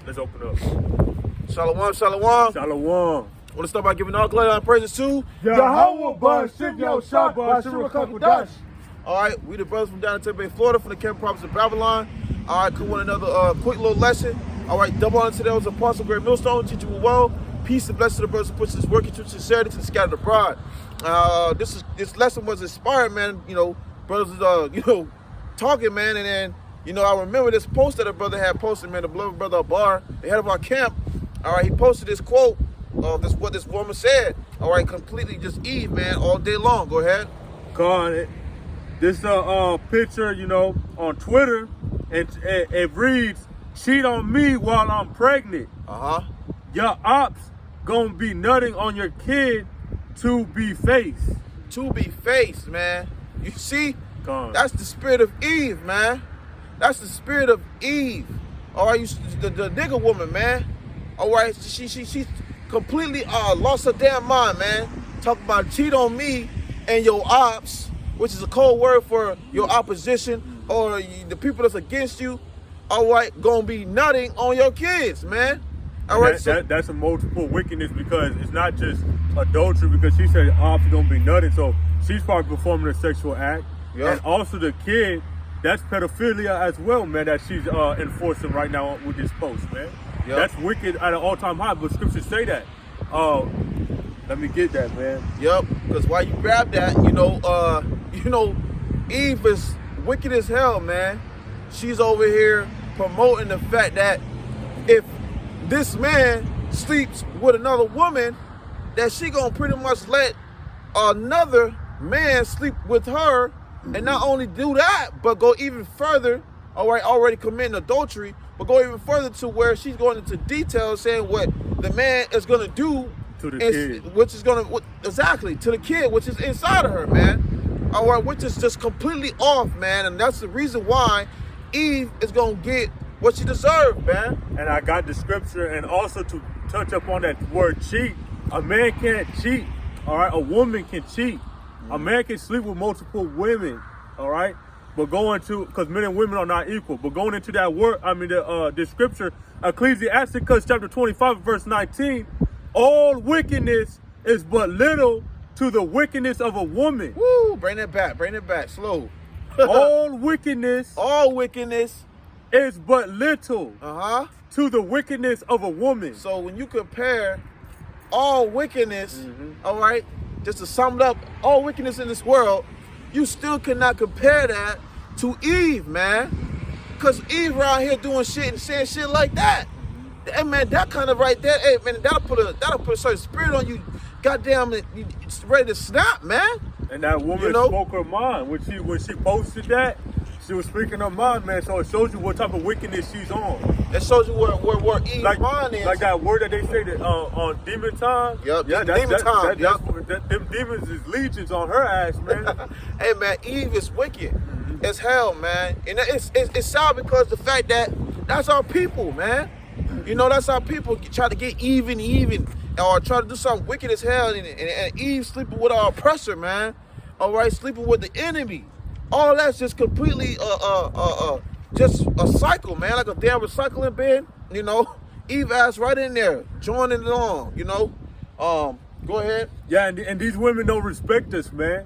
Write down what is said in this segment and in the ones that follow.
Let's open up. Shalom, shalom. Shalom. Want to start by giving all glory and praises to YAHAWAH, BAHASHAM, QADASH. All right, we the brothers from down in Tampa Bay, Florida, from the camp province of Babylon. All right, cool. Another quick little lesson. All right, double honor to those apostles, great millstone, teach you well. Peace and blessing to the brothers who push this work into sincerity to the scattered abroad. This lesson was inspired, man. You know, brothers, talking, man, and then I remember this post that a brother had posted, man. The beloved brother Bar, the head of our camp. All right, he posted this quote of what this woman said. All right, completely just Eve, man, all day long. Go ahead. God, this picture, on Twitter, and it reads, "Cheat on me while I'm pregnant. Your ops gonna be nutting on your kid to be faced." To be faced, man. You see, God. That's the spirit of Eve, man. That's the spirit of Eve. All right, the nigga woman, man. All right, she completely lost her damn mind, man. Talking about cheat on me and your ops, which is a code word for your opposition or the people that's against you. All right, gonna be nutting on your kids, man. All right, that's a multiple wickedness, because it's not just adultery, because she said ops gonna be nutting, so she's probably performing a sexual act. Yep. And also the kid, that's pedophilia as well, man, that she's enforcing right now with this post, man. Yep. That's wicked at an all-time high, but scriptures say that. Let me get that, man. Yep, because while you grab that, Eve is wicked as hell, man. She's over here promoting the fact that if this man sleeps with another woman, that she gonna pretty much let another man sleep with her, and not only do that, but go even further. All right, already committing adultery, but go even further to where she's going into detail, saying what the man is gonna do to the kid, which is gonna exactly to the kid, which is inside of her, man. All right, which is just completely off, man, and that's the reason why Eve is gonna get what she deserved, man. And I got the scripture, and also to touch up on that word cheat. A man can't cheat, all right? A woman can cheat. A man can sleep with multiple women, all right? But going to, because men and women are not equal, but going into that word, the scripture, Ecclesiasticus chapter 25, verse 19, all wickedness is but little to the wickedness of a woman. Woo, bring it back, slow. All wickedness is but little to the wickedness of a woman. So when you compare all wickedness, all right, just to sum it up, all wickedness in this world, you still cannot compare that to Eve, man. Because Eve around here doing shit and saying shit like that. Hey, man, that kind of right there, hey, man, that'll put a certain spirit on you. Goddamn, it's ready to snap, man. And that woman spoke her mind. When she posted that, she was speaking her mind, man. So it shows you what type of wickedness she's on. It shows you where Eve's mind is. Like that word that they say that on demon time. Yep, yeah, demon time. Them demons is legions on her ass, man. Hey, man, Eve is wicked as hell, man. And it's sad because the fact that that's our people, man. That's our people try to get even, or try to do something wicked as hell. And Eve sleeping with our oppressor, man. All right, sleeping with the enemy. All that's just completely just a cycle, man, like a damn recycling bin. Eve ass right in there, joining it on. Go ahead. Yeah, and these women don't respect us, man.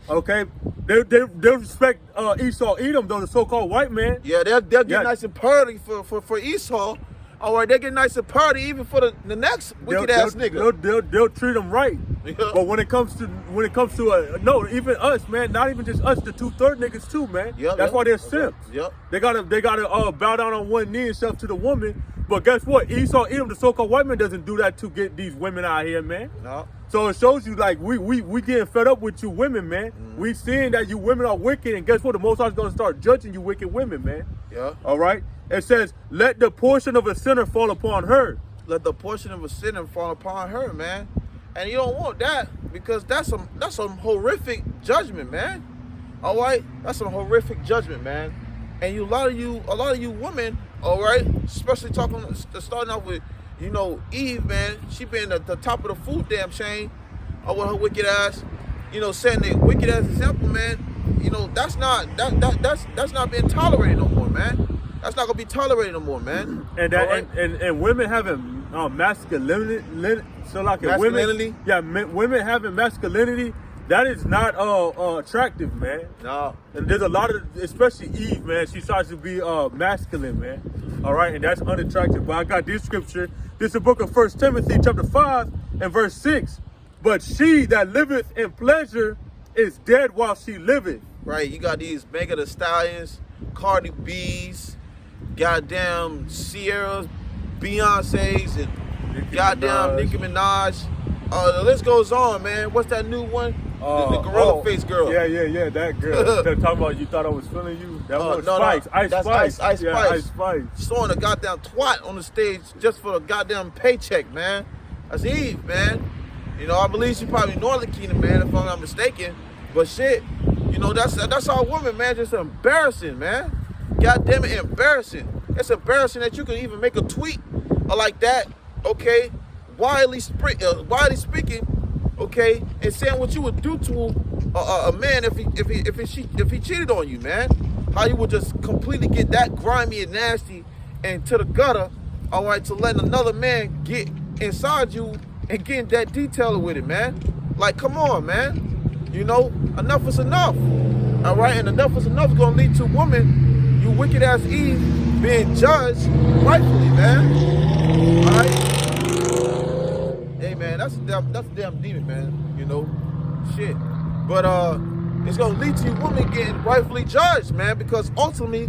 Okay, they respect Esau, Edom, though, the so-called white man. Yeah, they'll get nice and purdy for Esau. All right, they get nice and party even for the next wicked ass nigga. They'll treat them right. Yeah. But when it comes to no, even us, man, not even just us, the 2/3 niggas too, man. Yep, that's why they're simps. Yep. They gotta bow down on one knee and stuff to the woman. But guess what? Esau, Edom, the so-called white man, doesn't do that to get these women out here, man. No. So it shows you, like, we getting fed up with you women, man. We seeing that you women are wicked, and guess what? The Most High is gonna start judging you wicked women, man. Yeah. All right. It says, let the portion of a sinner fall upon her. Let the portion of a sinner fall upon her, man. And you don't want that, because that's some horrific judgment, man. All right, that's some horrific judgment, man. And a lot of you women, all right, especially starting off with, Eve, man. She being the top of the food damn chain, or with her wicked ass, setting the wicked ass example, man. That's not being tolerated no more, man. That's not gonna be tolerated no more, man. And that and women having masculinity, so like Masculinity? women having masculinity, that is not attractive, man. No. And there's a lot of, especially Eve, man, she tries to be masculine, man. All right, and that's unattractive. But I got this scripture. This is the book of 1 Timothy chapter 5 and verse 6. But she that liveth in pleasure is dead while she liveth. Right, you got these Megan Thee Stallions, Cardi B's, goddamn Sierras, Beyonce's, and goddamn Nicki Minaj. The list goes on, man. What's that new one? The gorilla face girl. Yeah, that girl. They're talking about you thought I was feeling you. That was Spice. Ice Spice. Ice Spice. Throwing a goddamn twat on the stage just for a goddamn paycheck, man. That's Eve, man. You know, I believe she probably Northern Kingdom, man, if I'm not mistaken. But shit, you know, that's our woman, man. Just embarrassing, man. Goddamn it, embarrassing. It's embarrassing that you can even make a tweet like that, okay? Widely speaking, okay, and saying what you would do to a man if he cheated on you, man. How you would just completely get that grimy and nasty and to the gutter, all right, to letting another man get inside you and getting that detail with it, man. Like, come on, man. You know, enough is enough, all right? And enough is enough is gonna lead to woman, you wicked ass Eve, being judged rightfully, man. All right. Hey man, that's a damn demon, man. You know, shit. But it's gonna lead to you women getting rightfully judged, man, because ultimately,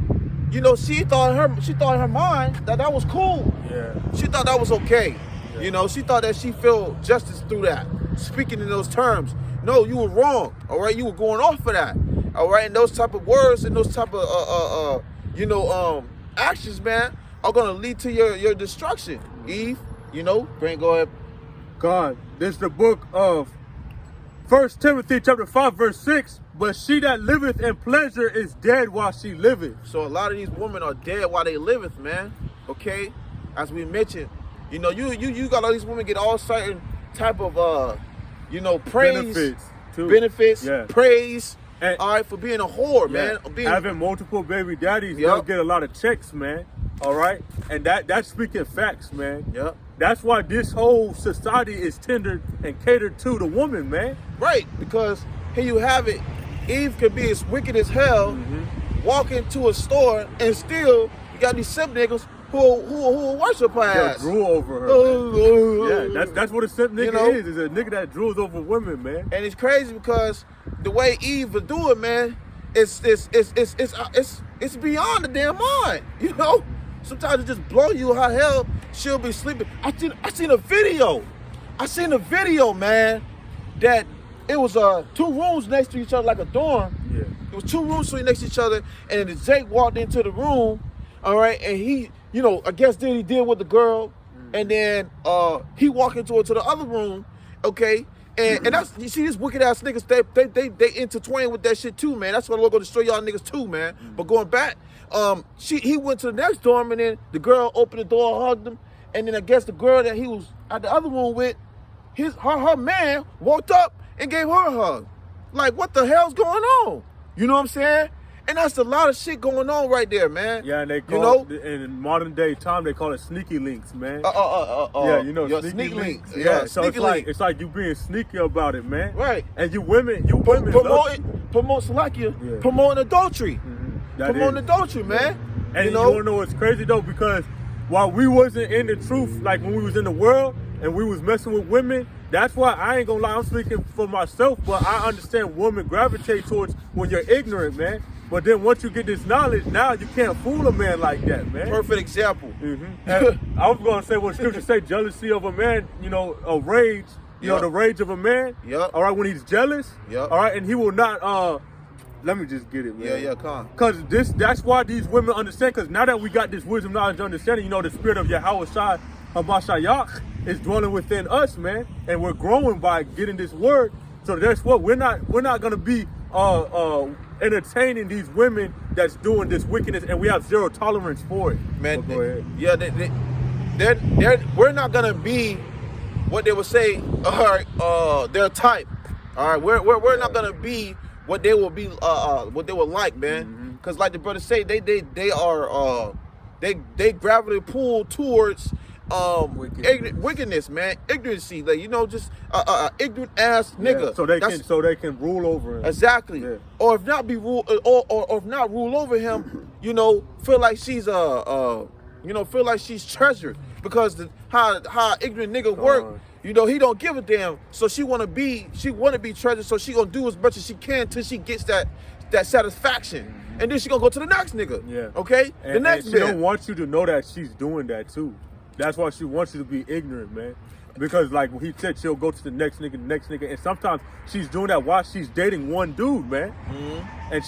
you know, she thought in her mind that was cool. Yeah. She thought that was okay. Yeah. You know, she thought that she felt justice through that. Speaking in those terms. No, you were wrong. All right, you were going off for that. All right, and those type of words and those type of actions, man, are gonna lead to your destruction. Eve, you know, Grant, go ahead. God, this is the book of 1 Timothy chapter 5 verse 6. But she that liveth in pleasure is dead while she liveth. So a lot of these women are dead while they liveth, man. Okay, as we mentioned, you know, you got all these women get all certain type of praise, benefits, yeah. Praise. And, all right, for being a whore, yeah, man. Having multiple baby daddies, they'll get a lot of checks, man. All right, and that's speaking facts, man. Yep. That's why this whole society is tendered and catered to the woman, man. Right, because here you have it. Eve could be as wicked as hell, walk into a store, and still you got these simp niggas who will worship her ass. Drool over her. Yeah, that's what a simp nigga is a nigga that drools over women, man. And it's crazy because the way Eve would do it, man, it's beyond the damn mind, you know? Sometimes it just blow you how hell she'll be sleeping. I seen a video. Man, that it was 2 rooms next to each other like a dorm. Yeah. It was 2 rooms next to each other, and then Jake walked into the room, all right, and he, you know, I guess then he did with the girl, and then he walked into the other room, okay, and that's, you see these wicked ass niggas, they intertwine with that shit too, man. That's what we're gonna destroy y'all niggas too, man. But going back, he went to the next dorm, and then the girl opened the door, hugged him, and then I guess the girl that he was at the other room with, her man walked up and gave her a hug. Like, what the hell's going on? You know what I'm saying? And that's a lot of shit going on right there, man. Yeah, and they call it, in modern day time, they call it sneaky links, man. Yeah, you know, sneaky links. Yeah, so it's like you being sneaky about it, man. Right. And you women promoting adultery. Promoting adultery, man. And you wanna know what's crazy though? Because while we wasn't in the truth, like when we was in the world and we was messing with women, that's why I ain't gonna lie, I'm speaking for myself, but I understand women gravitate towards when you're ignorant, man. But then once you get this knowledge, now you can't fool a man like that, man. Perfect example. I was gonna say what scripture say, jealousy of a man, you know, a rage, you know, the rage of a man. All right, when he's jealous. All right, and he will not. Let me just get it, man. Yeah, come. Cause that's why these women understand. Cause now that we got this wisdom, knowledge, understanding, you know, the spirit of YAHAWASHI, HABASHAYAH is dwelling within us, man, and we're growing by getting this word. So that's what we're not gonna be entertaining these women that's doing this wickedness, and we have zero tolerance for it. Man, go ahead. Yeah, we're not gonna be what they would say, their type. All right, we're not gonna be what they will be, what they will like, man. Cause like the brother say, they are they gravitate pull towards wickedness, man, ignorancy, like, you know, just ignorant ass nigga. Yeah, so they can rule over him. Exactly. Yeah. Or if not be rule, or if not rule over him, you know, feel like she's feel like she's treasured because how ignorant nigga work. You know, he don't give a damn. So she wanna be treasured. So she gonna do as much as she can till she gets that satisfaction. And then she gonna go to the next nigga. Yeah. Okay? The next she don't want you to know that she's doing that too. That's why she wants you to be ignorant, man. Because like he said, she'll go to the next nigga, and sometimes she's doing that while she's dating one dude, man. And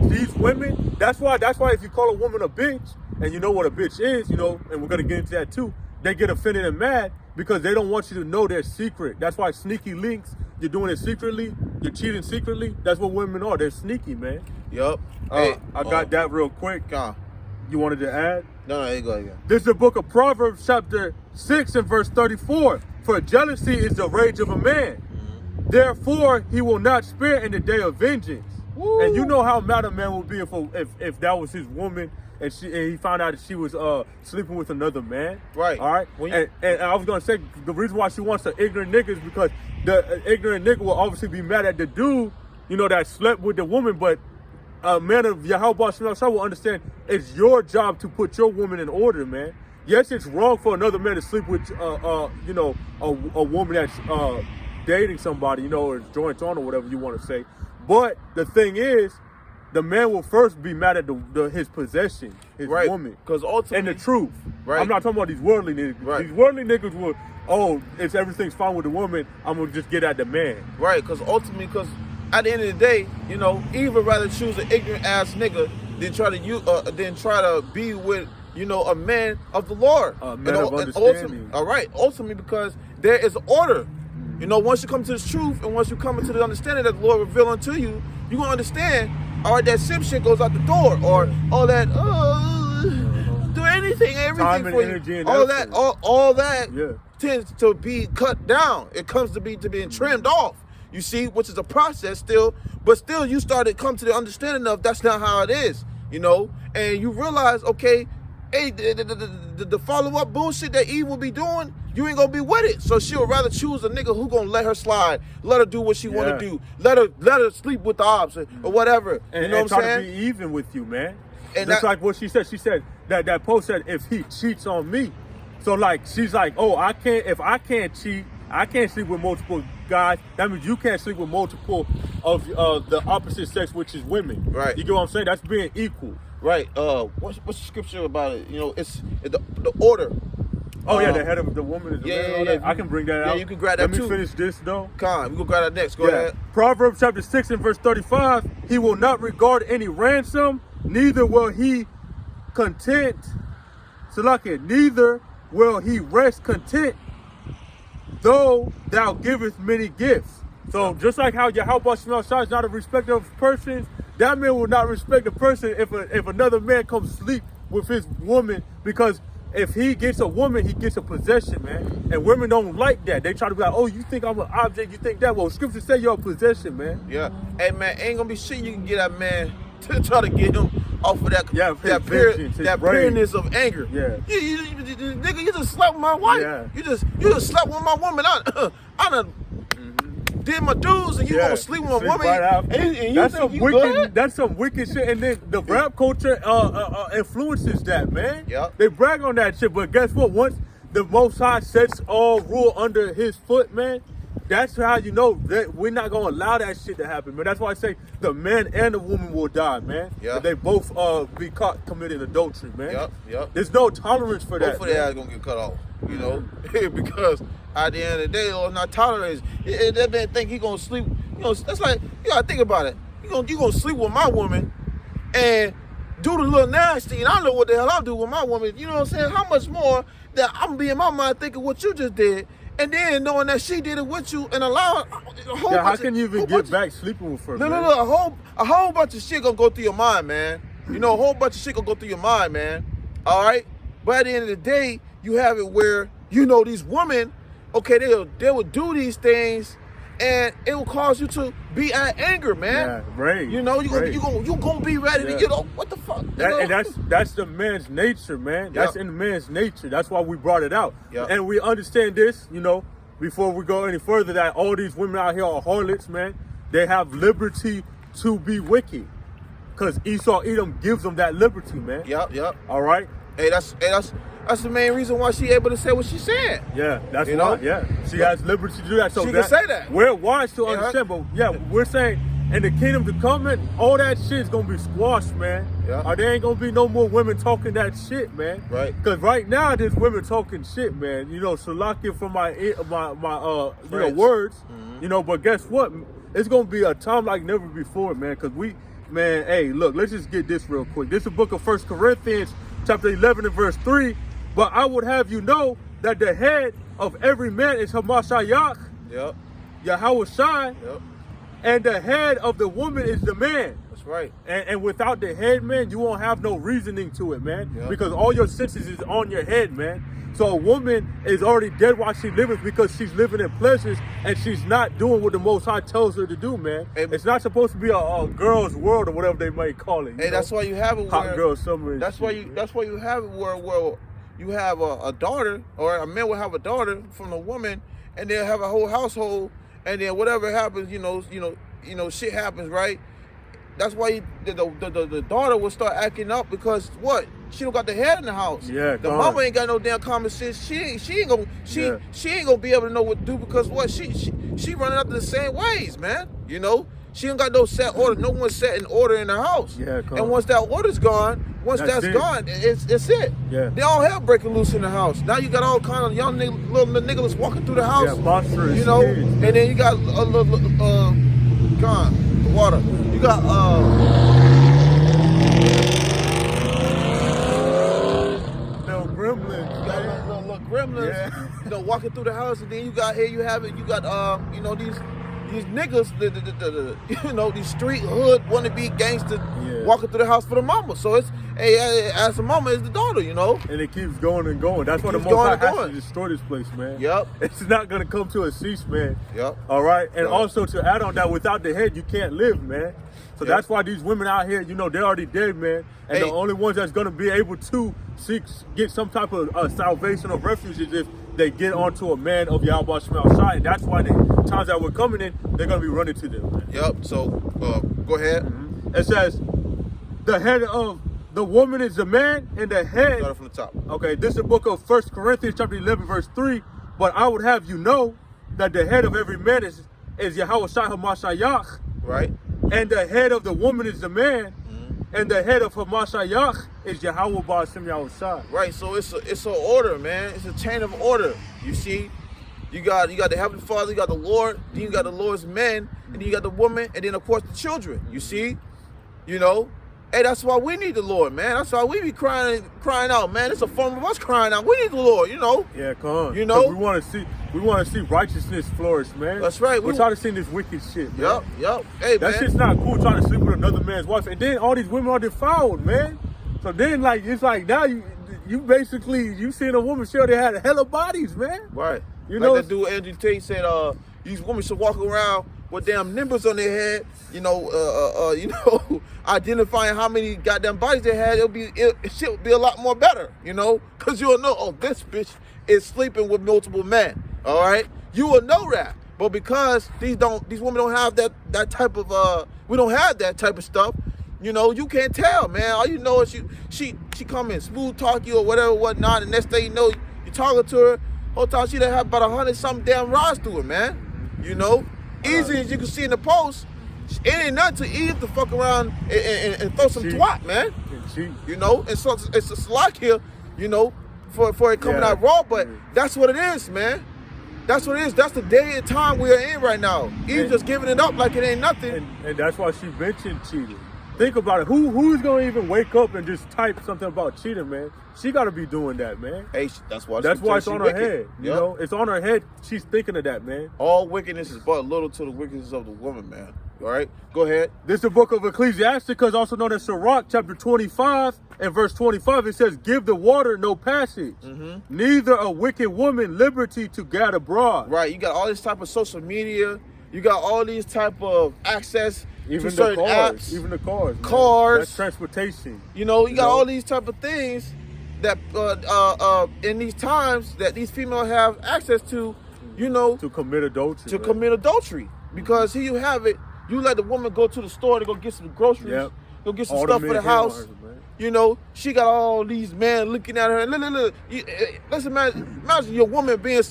these women, that's why if you call a woman a bitch, and you know what a bitch is, you know, and we're gonna get into that too, they get offended and mad because they don't want you to know their secret. That's why sneaky links, you're doing it secretly, you're cheating secretly. That's what women are. They're sneaky, man. Yup. I got that real quick. You wanted to add? No, here you go again. This is the book of Proverbs, chapter 6 and verse 34. For jealousy is the rage of a man. Therefore, he will not spare in the day of vengeance. Woo. And you know how mad a man would be if that was his woman and he found out that she was sleeping with another man. Right. All right. And I was going to say, the reason why she wants an ignorant nigga is because the ignorant nigga will obviously be mad at the dude, you know, that slept with the woman, but a man of YAHAWAH will understand it's your job to put your woman in order, man. Yes, it's wrong for another man to sleep with, you know, a woman that's dating somebody, you know, or joint on or whatever you want to say. But the thing is, the man will first be mad at his possession, his woman, because ultimately, and the truth. Right. I'm not talking about these worldly niggas. Right. These worldly niggas will, it's everything's fine with the woman. I'm gonna just get at the man. Right. Because ultimately, at the end of the day, you know, even rather choose an ignorant ass nigga than try to be with, you know, a man of the Lord. A man of understanding. Ultimately, because there is order. You know, once you come to this truth and once you come into the understanding that the Lord revealed unto you, you're gonna understand. All right, that sim shit goes out the door, or all that do everything time for and you. And all that tends to be cut down. It comes to being trimmed off. You see, which is a process still, but still you start to come to the understanding of that's not how it is, you know, and you realize, okay, hey, the follow-up bullshit that Eve will be doing, you ain't gonna be with it. So she'll rather choose a nigga who gonna let her slide, let her do what she wanna do, let her sleep with the ops or whatever. And, you know what I'm saying? Try to be even with you, man. And that's like what she said. She said that post said if he cheats on me. So like she's like, oh, if I can't cheat, I can't sleep with multiple guys. That means you can't sleep with multiple of the opposite sex, which is women. Right. You get what I'm saying? That's being equal. Right. What's the scripture about it? You know, it's the order. Oh yeah, the head of the woman is the man. Yeah. I can bring that out. Yeah, you can grab that too. Let me finish this though. Con, we gonna grab that next. Go ahead. Proverbs chapter 6 and verse 35. He will not regard any ransom, neither will he neither will he rest content, though thou givest many gifts. So just like how YAHAWASHI is not a respecter of persons, that man will not respect a person if another man comes sleep with his woman, because if he gets a woman, he gets a possession, man. And women don't like that. They try to be like, oh, you think I'm an object, you think that. Well, scripture say you're a possession, man. Yeah. Hey, man, ain't gonna be shit you can get that man to try to get him off of that pureness of anger. Yeah. Nigga, you just slept with my wife. Yeah. You just slept with my woman. I done did my dudes, and you gonna sleep with my woman. And that's some wicked shit. And then the rap culture influences that, man. Yeah. They brag on that shit, but guess what? Once the Most High sets all rule under his foot, man, that's how you know that we're not gonna allow that shit to happen, man. That's why I say the man and the woman will die, man. Yeah. They both be caught committing adultery, man. Yep. There's no tolerance for that. Both of their ass gonna get cut off, you know, because at the end of the day, Lord not tolerate. That man think he gonna sleep. You know, that's like, you gotta think about it. You gonna sleep with my woman and do the little nasty, and I know what the hell I'll do with my woman. You know what I'm saying? How much more that I'm gonna be in my mind thinking what you just did, and then knowing that she did it with you and allow a whole bunch how can you even get back sleeping with her? No, a whole bunch of shit gonna go through your mind, man. You know, a whole bunch of shit gonna go through your mind, man. All right, but at the end of the day, you have it where, you know, these women, okay, they will do these things, and it will cause you to be at anger, man. Yeah, right. You know, you gonna be ready to, you know, what the fuck? And that's the man's nature, man. That's in the man's nature. That's why we brought it out. And we understand this, you know, before we go any further, that all these women out here are harlots, man. They have liberty to be wicked, because Esau Edom gives them that liberty, man. Yep. All right. Hey, that's the main reason why she able to say what she's saying. Yeah, that's why. Yeah, she has liberty to do that. So she can say that. We're wise to understand, but we're saying in the kingdom to come, in, all that shit is gonna be squashed, man. Or there ain't gonna be no more women talking that shit, man. Right. Because right now there's women talking shit, man. You know, Salakia for my you know, words. You know, but guess what? It's gonna be a time like never before, man. Because man, hey, look, let's just get this real quick. This is the book of 1 Corinthians, chapter 11 and verse 3. But I would have you know that the head of every man is Hamashayach, Yahawashi, and the head of the woman is the man. That's right. And without the head, man, you won't have no reasoning to it, man. Because all your senses is on your head, man. So a woman is already dead while she living, because she's living in pleasures and she's not doing what the Most High tells her to do, man. Hey, it's not supposed to be a girl's world or whatever they might call it. Hey, that's why you have it. Hot girl summer. That's why you have it where you have a daughter, or a man will have a daughter from a woman, and they'll have a whole household, and then whatever happens, you know, shit happens, right? That's why the daughter will start acting up, because what? She don't got the head in the house. Yeah, the mama ain't got no damn common sense. She ain't gonna be able to know what to do, because what? She running up the same ways, man. You know, she ain't got no set order. No one set in order in the house. Yeah, and once that order's gone, that's gone, it's it. Yeah. They all hell breaking loose in the house. Now you got all kind of young little niggas walking through the house. Yeah, monstrous. You know, and then you got a little the water. You got little gremlins. You got little gremlins, you know, walking through the house, and then you got you got you know, these niggas, you know, these street hood wannabe gangsters walking through the house for the mama. So it's, hey, as the mama is the daughter, you know. And it keeps going and going. That's why the Most High has to destroy this place, man. It's not gonna come to a cease, man. All right. And also to add on that, without the head, you can't live, man. So that's why these women out here, you know, they're already dead, man. And the only ones that's gonna be able to get some type of salvation or refuge is if they get onto a man of Yahweh Shai. And that's why the times that we're coming in, they're gonna be running to them, man. So go ahead. It says the head of the woman is the man, and the head. Start from the top. Okay, this is the book of 1 Corinthians chapter 11 verse 3. But I would have you know that the head of every man is Yahawashi Hamashayach. Right. And the head of the woman is the man, and the head of Hamashayach is Yahawah BAHASHAM Yahushua. Right. So it's an order, man. It's a chain of order. You see, you got the Heavenly Father, you got the Lord, then you got the Lord's men, and then you got the woman, and then of course the children. You see, you know. Hey, that's why we need the Lord, man. That's why we be crying out, man. It's a form of us crying out. We need the Lord, you know. Yeah, come on. You know, we want to see righteousness flourish, man. That's right. We're trying to see this wicked shit, man. Yep. Hey, that shit's not cool, trying to sleep with another man's wife, and then all these women are defiled, man. So then, like, it's like now you basically you seen a woman show they had hella bodies, man. Right. You know, that dude Andrew Tate said, these women should walk around with damn nimbers on their head, you know, identifying how many goddamn bodies they had. Shit would be a lot more better, you know, because you'll know, oh, this bitch is sleeping with multiple men. All right, you will know that. But because these women don't have that type of we don't have that type of stuff, you know, you can't tell, man. All you know is she come in smooth talk you or whatever, whatnot, and next thing you know, you talking to her, whole time she done have about 100-something damn rods to her, man. You know. Easy as you can see in the post, it ain't nothing to eat to fuck around and throw some twat, man. You know, and so it's a slack here, you know, for it coming out raw, but that's what it is, man. That's what it is. That's the day and time we are in right now. Eve just giving it up like it ain't nothing. And that's why she mentioned cheating. Think about it. Who's gonna even wake up and just type something about cheating, man? She gotta be doing that, man. Hey, that's why it's on her head. You know, it's on her head. She's thinking of that, man. All wickedness is but little to the wickedness of the woman, man. All right, go ahead. This is the book of Ecclesiasticus, also known as Sirach, chapter 25 and verse 25. It says, "Give the water no passage, neither a wicked woman liberty to gad abroad." Right. You got all this type of social media. You got all these type of access Even to the certain cars, apps. even the cars, man. Cars. That's transportation. You know, you got all these type of things that in these times that these females have access to, you know, to commit adultery. To commit adultery. Because here you have it, you let the woman go to the store to go get some groceries, go get some stuff for the house. You know, she got all these men looking at her. Look. Let's imagine your woman being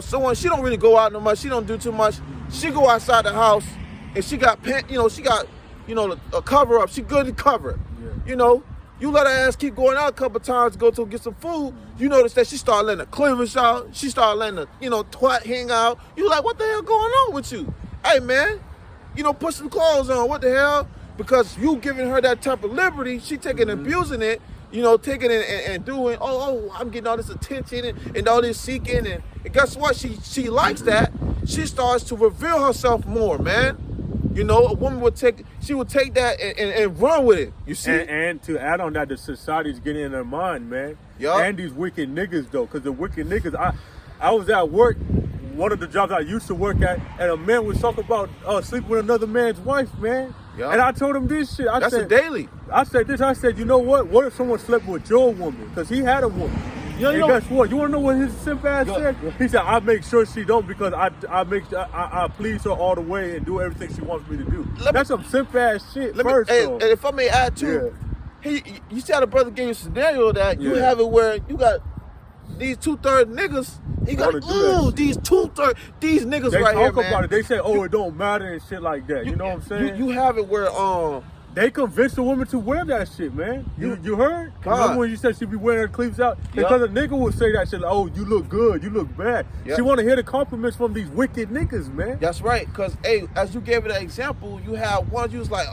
someone, she don't really go out no much, she don't do too much. She go outside the house and she got a cover up. She good to cover. You know, you let her ass keep going out a couple times to go to get some food. You notice that she started letting the cleavage out. She started letting the, twat hang out. You like, what the hell going on with you? Hey, man, put some clothes on. What the hell? Because you giving her that type of liberty, she taking abusing it, taking it and doing, I'm getting all this attention and all this seeking. And guess what? She likes that. She starts to reveal herself more, man. A woman would take that and run with it. You see, and to add on that, the society's getting in their mind, man. Yeah. And these wicked niggas though, because the wicked niggas. I was at work, one of the jobs I used to work at, and a man was talking about sleeping with another man's wife, man. Yeah. And I told him this shit. That's a daily. I said, you know what? What if someone slept with your woman? Because he had a woman. And guess what? You want to know what his simp ass said? He said, I make sure she don't because I please her all the way and do everything she wants me to do. That's some simp ass shit. And if I may add too, you see how the brother gave you a scenario that you have it where you got these 2/3 niggas. He got these 2/3 these niggas they right here, man. They talk about it. They say, it don't matter and shit like that. You know what I'm saying? You have it where they convinced the woman to wear that shit, man. You heard? God. Remember when you said she be wearing her cleaves out? Because a nigga would say that shit like, you look good, you look bad. She want to hear the compliments from these wicked niggas, man. That's right. Because, as you gave it an example, you have one, you was like,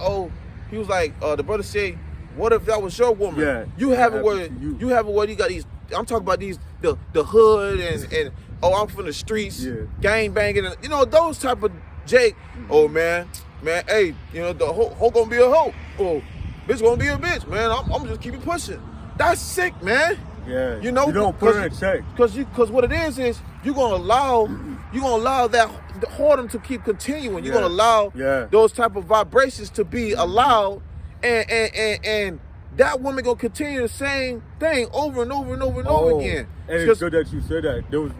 he was like, the brother said, what if that was your woman? Yeah. You have it where you got these, I'm talking about these, the hood and I'm from the streets, gang banging, and, those type of Jake. Oh, man, hey, the hoe gonna be a hoe. Oh, bitch gonna be a bitch, man. I'm just keep it pushing. That's sick, man. Yeah. You don't put her in check. Because what it is you're gonna allow that whoredom to keep continuing. You're gonna allow those type of vibrations to be allowed, and that woman gonna continue the same thing over and over and over and over again. And it's good that you said that. There was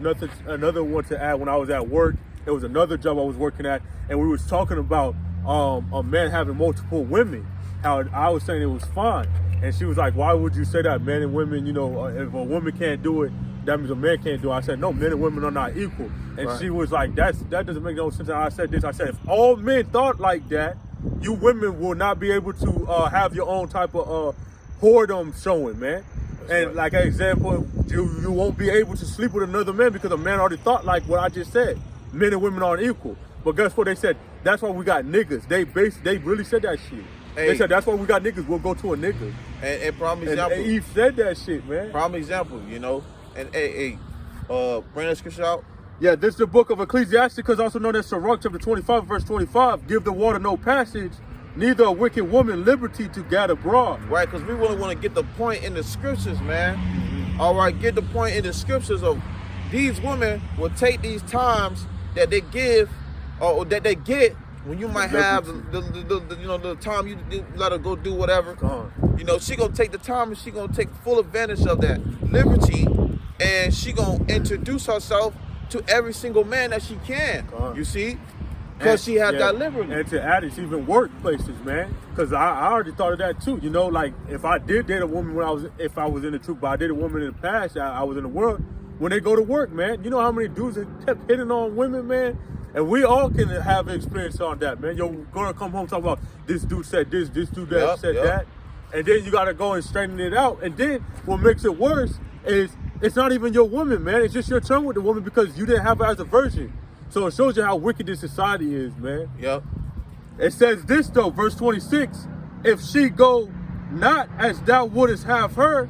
another one to add when I was at work. It was another job I was working at, and we was talking about a man having multiple women. How I was saying it was fine, and she was like, "Why would you say that? Men and women, if a woman can't do it, that means a man can't do it." I said, "No, men and women are not equal." And she was like, "That doesn't make no sense." And I said this. I said, "If all men thought like that, you women will not be able to have your own type of whoredom showing, man." And like an example, you won't be able to sleep with another man because a man already thought like what I just said. Men and women aren't equal. But guess what they said? That's why we got niggas. They really said that shit. They said that's why we got niggas. We'll go to a nigga. And prime example. And Eve said that shit, man. Prime example, And bring that scripture out. Yeah, this is the book of Ecclesiastes, also known as Sirach, chapter 25, verse 25. Give the water no passage, neither a wicked woman liberty to gather broad. Right, because we really want to get the point in the scriptures, man. All right, get the point in the scriptures of these women will take these times that they give or that they get when you might have the time you let her go do whatever. She gonna take the time and she gonna take full advantage of that liberty, and she gonna introduce herself to every single man that she can. You see, because she has that liberty. And to add, it's even workplaces, man. Because I already thought of that too. Like if I did date a woman if I was in the truth, but I dated a woman in the past, I was in the world. When they go to work, man, you know how many dudes have kept hitting on women, man? And we all can have experience on that, man. You're gonna come home talking about this dude said this dude said that. And then you gotta go and straighten it out. And then what makes it worse is it's not even your woman, man. It's just your turn with the woman because you didn't have her as a virgin. So it shows you how wicked this society is, man. It says this though, verse 26, if she go not as thou wouldest have her,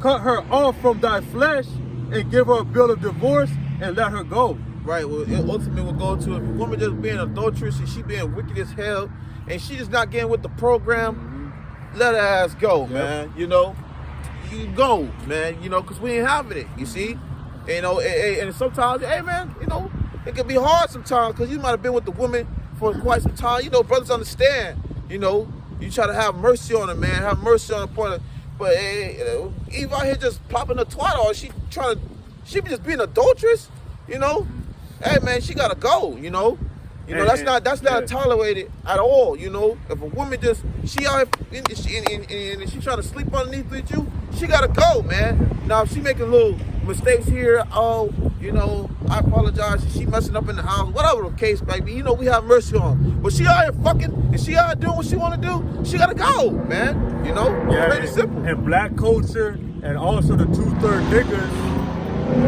cut her off from thy flesh and give her a bill of divorce and let her go. Right, well, it ultimately will go to if a woman just being adulterous and she being wicked as hell and she just not getting with the program, let her ass go, man. You go, man, because we ain't having it, you see? And sometimes, hey, man, it can be hard sometimes because you might have been with the woman for quite some time. You know, brothers understand. You know, you try to have mercy on a man, have mercy on a point. But Eve out here just popping a twat on. She be just being adulterous. You know, hey man, she gotta go. You know, that's not tolerated at all. You know, if a woman she out here and she trying to sleep underneath with you, she gotta go, man. Now if she making little mistakes here, oh, you know, I apologize. She messing up in the house, whatever the case, baby. You know, we have mercy on her. But she out here fucking, and she out here doing what she want to do. She gotta go, man. You know, pretty simple. And black culture, and also the 2/3 niggas.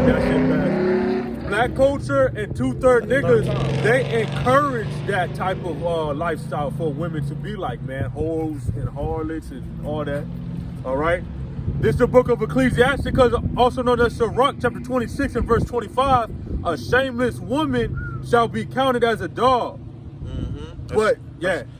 That shit bad. Black culture and 2/3 niggas, they encourage that type of lifestyle for women to be like, man, hoes and harlots and all that. All right. This is the book of Ecclesiastes, also known as Sirach, chapter 26 and verse 25. A shameless woman shall be counted as a dog. But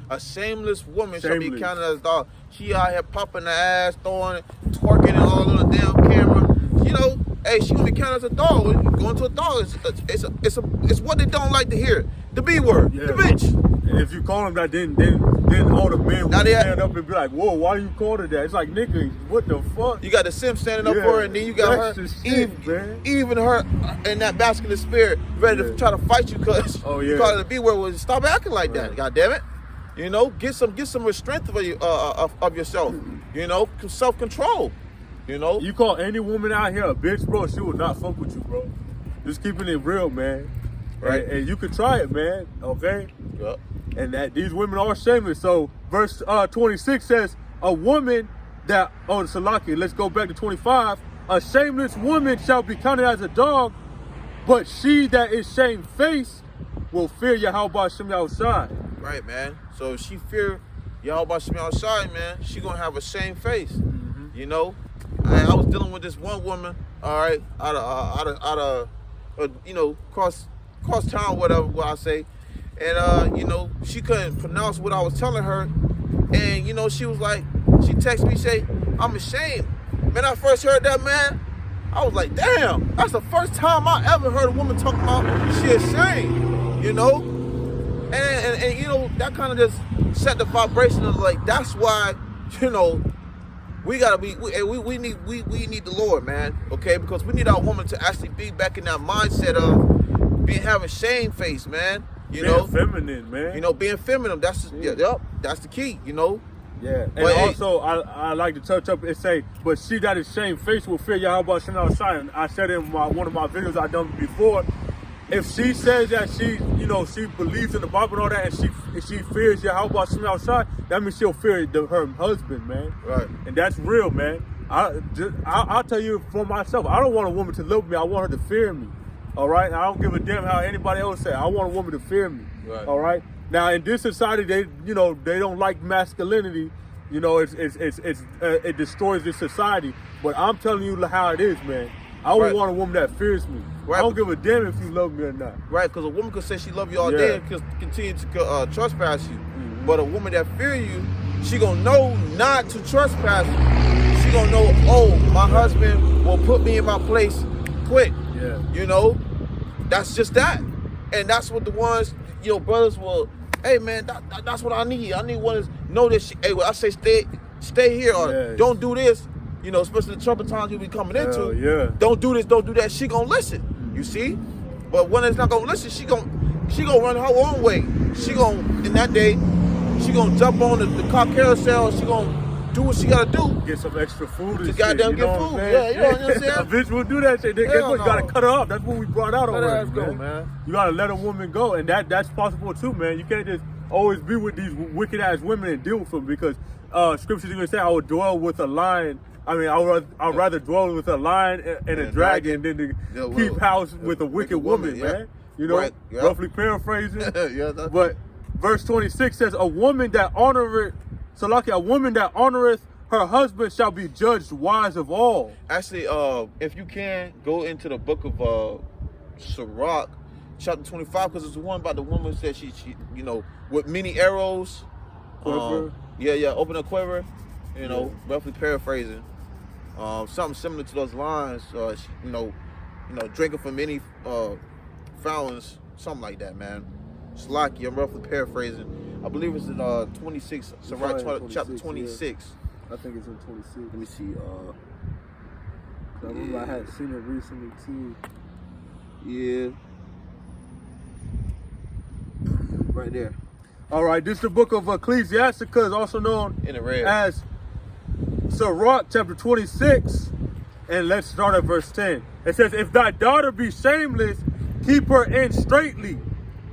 a shameless woman shall be counted as a dog. She out here popping the ass, throwing it, twerking it all on the damn camera. You know, hey, she gonna be counted as a dog. When you go into a dog, it's what they don't like to hear. The B word, the bitch. And if you call them that, then all the men will stand up and be like, whoa, why you called her that? It's like, nigga, what the fuck? You got the simp standing up for her, and then you got her, even her in that masculine spirit, ready to try to fight you because you call it the B word. Well, stop acting like that, God damn it. You know, get some restraint of yourself. You know, self-control. You know, you call any woman out here a bitch, bro, she will not fuck with you, bro. Just keeping it real, man. Right, and you can try it, man. Okay. Yep. And that these women are shameless. So verse 26 says, a woman that, Salaki, let's go back to 25. A shameless woman shall be counted as a dog, but she that is shamefaced will fear YAHAWASHI outside. Right, man. So if she fear YAHAWASHI outside, man, she gonna have a shame face. You know, I was dealing with this one woman, all right, out of you know, cross town, whatever what I say. And, you know, she couldn't pronounce what I was telling her. And, you know, she was like, she texted me, say, I'm ashamed. Man, I first heard that, man, I was like, damn, that's the first time I ever heard a woman talk about she ashamed, you know? And you know, that kind of just set the vibration of like, that's why, you know, we gotta be, we need the Lord, man, okay? Because we need our woman to actually be back in that mindset of having shame face, man. You know, feminine, man. You know, being feminine. That's that's the key. You know. Yeah, and but also I like to touch up and say, but she that is shamefaced will fear YAHAWASHI outside. I said in one of my videos I done before, if she says that she, you know, she believes in the Bible and all that, and she fears YAHAWASHI outside, that means she'll fear her husband, man. Right. And that's real, man. I'll tell you for myself, I don't want a woman to love me. I want her to fear me. All right, I don't give a damn how anybody else say. I want a woman to fear me. Right. All right. Now in this society, they don't like masculinity. You know, it destroys this society. But I'm telling you how it is, man. I would want a woman that fears me. Right. I don't give a damn if you love me or not. Right, because a woman could say she love you all day and continue to trespass you. But a woman that fear you, she gonna know not to trespass you. She gonna know, oh, my husband will put me in my place quick. Yeah. You know, that's just that. And that's what the ones, you know, brothers will, hey man, that's what I need. I need one to know this. Hey, well, I say stay here or don't do this. You know, especially the trouble times you be coming into. Yeah. Don't do this, don't do that. She gonna listen. You see? But when it's not gonna listen, she gonna run her own way. She gonna, in that day, she gonna jump on the car carousel. She gonna do what she gotta do. Get some extra food. Just goddamn get food. Yeah, you know what I'm saying? A bitch will do that shit. You gotta cut her off. That's what we brought out already, man. You gotta let a woman go, and that's possible too, man. You can't just always be with these wicked ass women and deal with them because scriptures even say, I would dwell with a lion. I mean, I'd rather dwell with a lion and a dragon than to keep house with a wicked woman, man. You know, roughly paraphrasing. But verse 26 says, a woman that honoreth her husband shall be judged wise of all. Actually, if you can, go into the book of Sirach, chapter 25, because it's the one about the woman that she you know, with many arrows. Quiver. Open a quiver. You know, roughly paraphrasing. Something similar to those lines. You know, drinking from many fountains something like that, man. Slacky, I'm roughly paraphrasing. I believe it's in 26, Sirach chapter 26. Yeah. I think it's in 26. Let me see. I remember I had seen it recently too. Yeah. Right there. All right, this is the book of Ecclesiasticus, also known In the red. as Sirach chapter 26. And let's start at verse 10. It says, if thy daughter be shameless, keep her in straitly.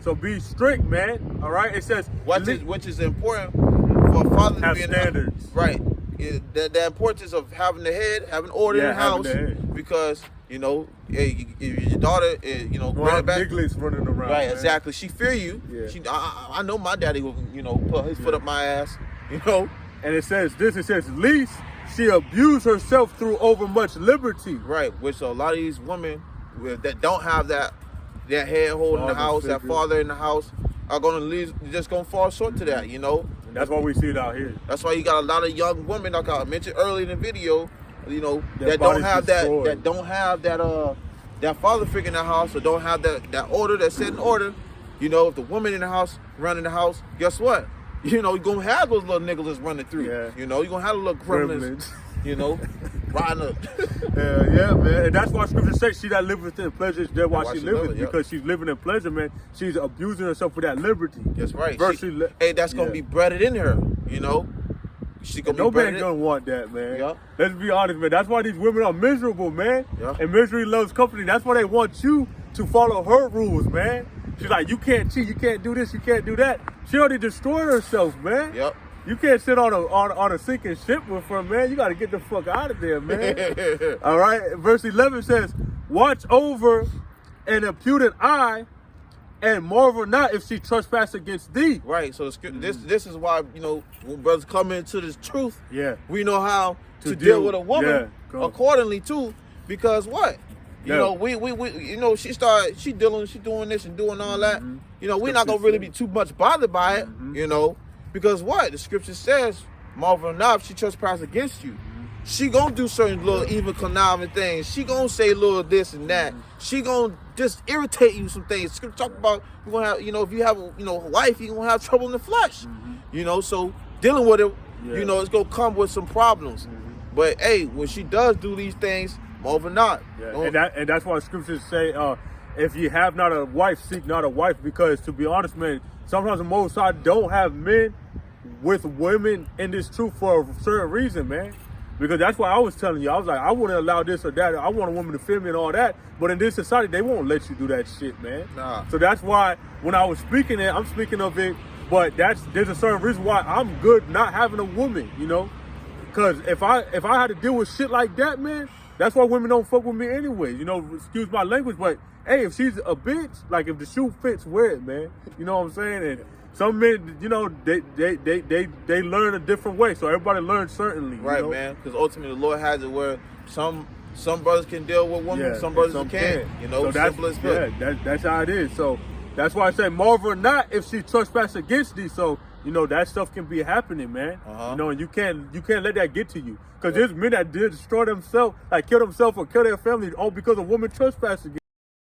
So be strict, man. All right. It says, which is important for a father to have be in standards. Right. The importance of having the head, having order in the house, because you know, your daughter, you know, nigglets running around. Right. Man. Exactly. She fear you. Yeah. I know my daddy will, you know, put his foot up my ass. You know. And it says this. It says, least she abused herself through overmuch liberty. Right. Which a lot of these women that don't have that head hold in the house, that father in the house, are just gonna fall short to that, you know. And that's why we see it out here. That's why you got a lot of young women, like I mentioned earlier in the video, you know, that don't have that father figure in the house, or don't have that order, that set in order. You know, if the woman in the house running the house, guess what? You know, you're gonna have those little niggas running through. Yeah. You know, you're gonna have a little gremlins, you know, riding up. Yeah, man. And that's why scripture says she that liveth in pleasure is dead while she liveth. Because she's living in pleasure, man. She's abusing herself for that liberty. That's right. Hey, that's gonna be bred in her, you know. She gonna no man gonna want that, man. Yeah. Let's be honest, man. That's why these women are miserable, man. Yeah. And misery loves company. That's why they want you to follow her rules, man. She's like, you can't cheat, you can't do this, you can't do that. She already destroyed herself, man. Yep. You can't sit on a sinking ship with her, man. You got to get the fuck out of there, man. All right. Verse 11 says, watch over an impudent eye and marvel not if she trespass against thee. Right. So this is why, you know, when brothers come into this truth, we know how to deal with a woman accordingly too. Because what? You know, we you know, she doing this and doing all that. You know, we're not gonna really be too much bothered by it, you know, because what? The scripture says, marvel not if she trespass against you. She gonna do certain little evil conniving things. She gonna say little this and that. She gonna just irritate you some things. Scripture talk about you're gonna have, you know, if you have a wife, you're gonna have trouble in the flesh. You know, so dealing with it, you know, it's gonna come with some problems. But hey, when she does do these things, marvel not. And that's why scriptures say, if you have not a wife, seek not a wife, because to be honest, man, sometimes the Most High don't have men with women in this truth for a certain reason, man. Because that's why I was telling you, I was like, I wouldn't allow this or that. I want a woman to feel me and all that. But in this society, they won't let you do that shit, man. Nah. So that's why when I was speaking it, I'm speaking of it. But there's a certain reason why I'm good not having a woman, you know. Because if I had to deal with shit like that, man, that's why women don't fuck with me anyway. You know, excuse my language, but hey, if she's a bitch, like if the shoe fits, wear it, man. You know what I'm saying? And some men, you know, they learn a different way. So everybody learns certainly. Right, you know? Man. Because ultimately the Lord has it where some brothers can deal with women, some brothers can't. You know, so simple as that. That's how it is. So that's why I say marvel not if she trespass against thee. So you know that stuff can be happening, man. You know, and you can't let that get to you. Because there's men that did destroy themselves, like kill themselves or kill their family, all because a woman trespassed against.